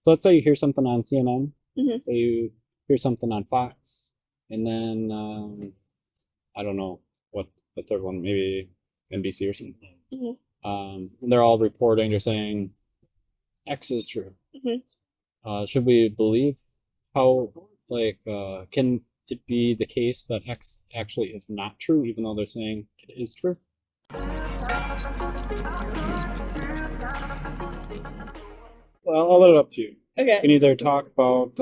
So let's say you hear something on CNN, Hmm. say you hear something on Fox, and then I don't know what the third one, maybe NBC or something. Hmm. And they're all reporting, they're saying X is true. Hmm. Should we believe how, can it be the case that X actually is not true, even though they're saying it is true? Well, I'll let it up to you. You can Okay. either talk about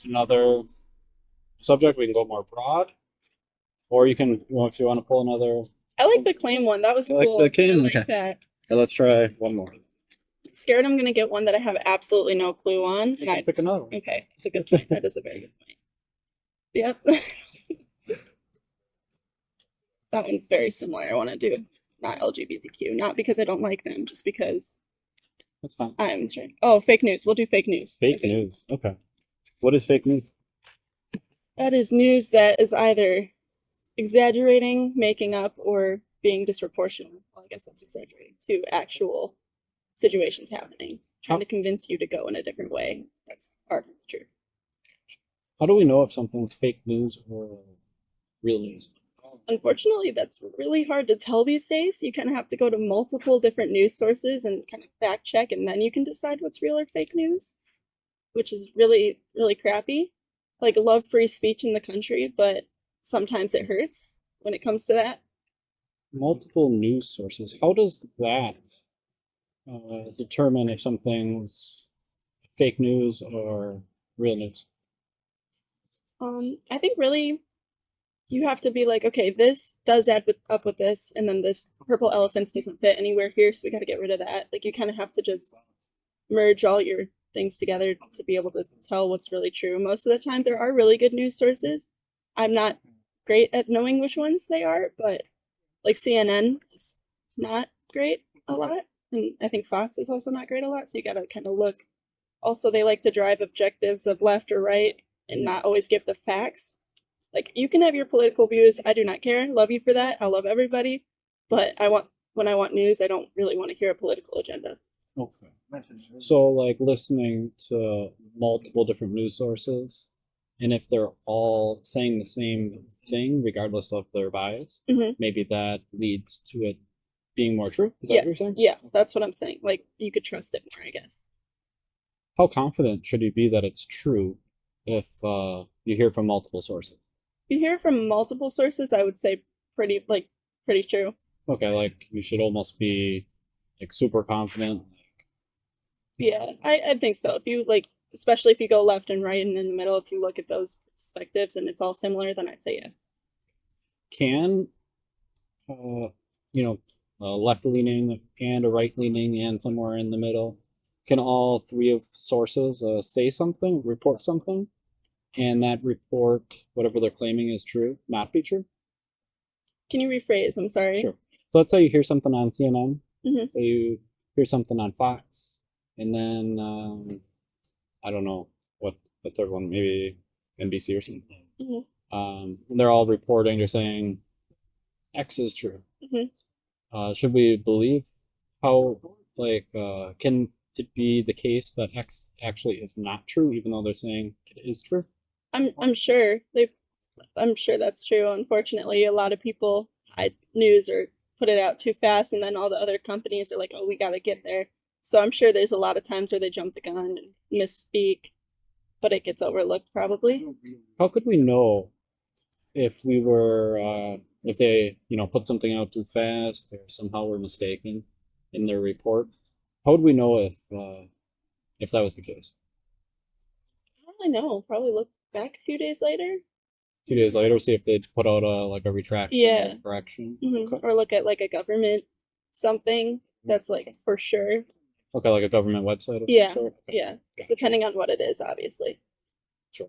another subject, we can go more broad, or you can, if you want to pull another. I like the claim one. That was You like cool. the claim? I like Okay. that. Let's try one more. Scared I'm gonna get one that I have absolutely no clue on. You can pick another one. Okay, that's a good point. That is a very good point. Yep. That one's very similar. I want to do not LGBTQ, not because I don't like them, just because That's fine. I'm sure. Oh, fake news. We'll do fake news. Fake news. Okay. What is fake news? That is news that is either exaggerating, making up, or being disproportional. Well, I guess that's exaggerating to actual situations happening. Trying to convince you to go in a different way. That's far from the truth. How do we know if something's fake news or real news? Unfortunately, that's really hard to tell these days. You kind of have to go to multiple different news sources and kind of fact check, and then you can decide what's real or fake news, which is really, really crappy. Like, love free speech in the country, but sometimes it hurts when it comes to that. Multiple news sources. How does that determine if something's fake news or real news? I think really you have to be like, okay, this does add up with this, and then this purple elephant doesn't fit anywhere here, so we got to get rid of that. Like, you kind of have to just merge all your things together to be able to tell what's really true. Most of the time, there are really good news sources. I'm not great at knowing which ones they are, but like CNN is not great a lot, and I think Fox is also not great a lot. So you got to kind of look. Also, they like to drive objectives of left or right and not always give the facts. Like, you can have your political views. I do not care. Love you for that. I love everybody. But when I want news, I don't really want to hear a political agenda. Okay. So, like listening to multiple different news sources, and if they're all saying the same thing, regardless of their bias, Hmm. maybe that leads to it being more true. Is that what you're Yes. saying? Yeah, that's what I'm saying. Like, you could trust it more, I guess. How confident should you be that it's true if you hear from multiple sources? If you hear from multiple sources, I would say pretty true. Okay, like you should almost be like super confident. Yeah, I think so. If you like, especially if you go left and right and in the middle, if you look at those perspectives and it's all similar, then I'd say yeah. Can uh, you know, a left leaning and a right leaning and somewhere in the middle, can all three of sources say something, report something, and that report, whatever they're claiming is true, not be true? Can you rephrase? I'm sorry. Sure. So let's say you hear something on CNN, Hmm. say you hear something on Fox, and then I don't know what the third one, maybe NBC or something. Hmm. And they're all reporting, they're saying X is true. Hmm. Should we believe how, can it be the case that X actually is not true, even though they're saying it is true? I'm sure they I'm sure that's true. Unfortunately, a lot of people hide news or put it out too fast, and then all the other companies are like, "Oh, we got to get there." So I'm sure there's a lot of times where they jump the gun and misspeak, but it gets overlooked probably. How could we know if we were, if they, put something out too fast or somehow were mistaken in their report? How would we know if that was the case? I don't really know. Probably look back a few days later. 2 days later, see if they'd put out a retraction Yeah. or correction. Hmm. Okay. Or look at like a government something that's like for sure. Okay, like a government website of Yeah, some sort. Okay. yeah. Gotcha. Depending on what it is, obviously. Sure.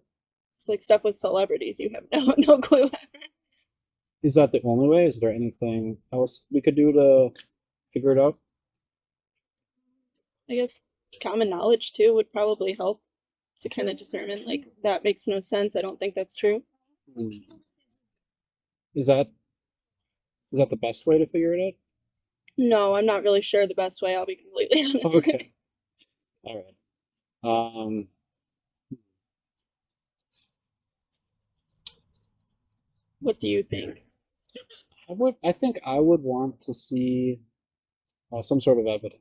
It's like stuff with celebrities. You have no clue. Is that the only way? Is there anything else we could do to figure it out? I guess common knowledge too would probably help to kind of determine like that makes no sense. I don't think that's true. Hmm. Is that the best way to figure it No, I'm not really sure the best way. I'll be completely honest. out? Okay. All right. What do you think? I think I would want to see some sort of evidence.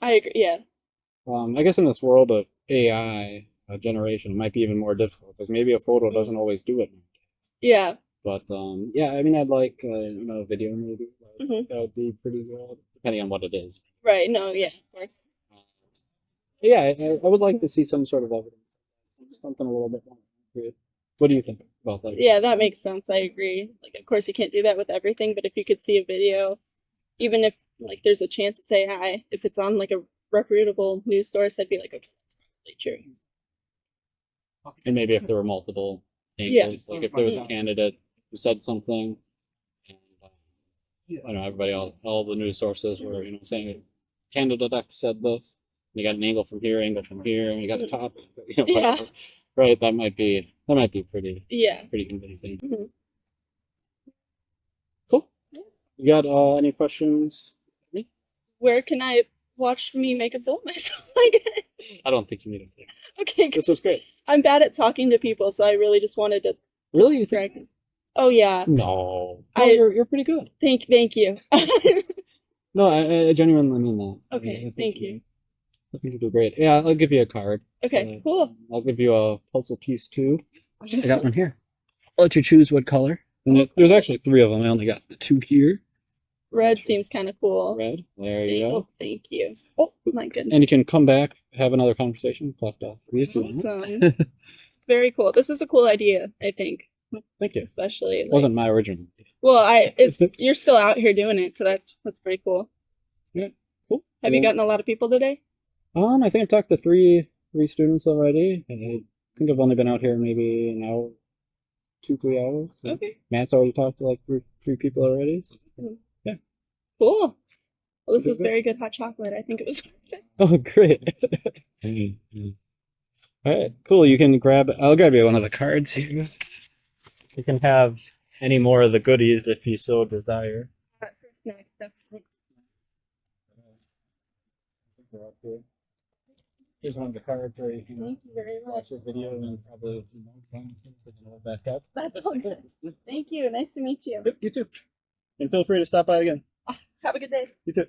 I agree. Yeah. I guess in this world of AI generation, it might be even more difficult because maybe a photo doesn't always do it. Yeah. But yeah, I mean, I'd like a video maybe. Hmm. That would be pretty good, depending on what it is. Right. No. Yeah. Of course. Yeah, I would like to see some sort of evidence, something a little bit more concrete. What do you think about that? Yeah, that makes sense. I agree. Like, of course, you can't do that with everything, but if you could see a video, even if like there's a chance it's AI, if it's on like a reputable news source, I'd be like, okay, that's probably true. And maybe if there were multiple Yeah. angles, like if there was a candidate who said something, and I don't know, everybody, all the news sources were, saying candidate X said this. You got an angle from here, and you got a topic, Yeah. whatever. Right? That might be pretty Yeah. convincing. Hmm. Cool. You got any questions for me? Where can I watch me make a film myself? Like, I don't think you need a thing. okay, This was great. I'm bad at talking to people, so I really just wanted to Really? You think? practice. Oh yeah. No. I- You're pretty good. Thank you. No, I genuinely mean that. Okay, I think thank you. I think you do great. Yeah, I'll give you a card. Okay, So, cool. I'll give you a puzzle piece too. I got one here. I'll let you choose what color. And there's actually 3 of them. I only got the 2 here. Red seems kind of cool. Red. There you go. Thank you. Oh my goodness. And you can come back, have another conversation, collect all 3 if you want. Awesome. Very cool. This is a cool idea, I think. Thank you. Especially It wasn't my original. well, you're still out here doing it, so that's pretty cool. Yeah, cool. Have you gotten a lot of people today? I think I've talked to 3 students already. I think I've only been out here maybe an hour, 2-3 hours. So Okay. Matt's already talked to like 3 people already. So. Yeah. Cool. Well, this was very good hot chocolate. I think it was perfect. Oh, great. All right, cool. I'll grab you one of the cards here. You can have any more of the goodies if you so desire. Snack stuff. Here's one of the cards where you can Thank you very much. watch your video and probably back up. That's all good. Thank you. Nice to meet you. Yep, you too. And feel free to stop by again. Have a good day. You too.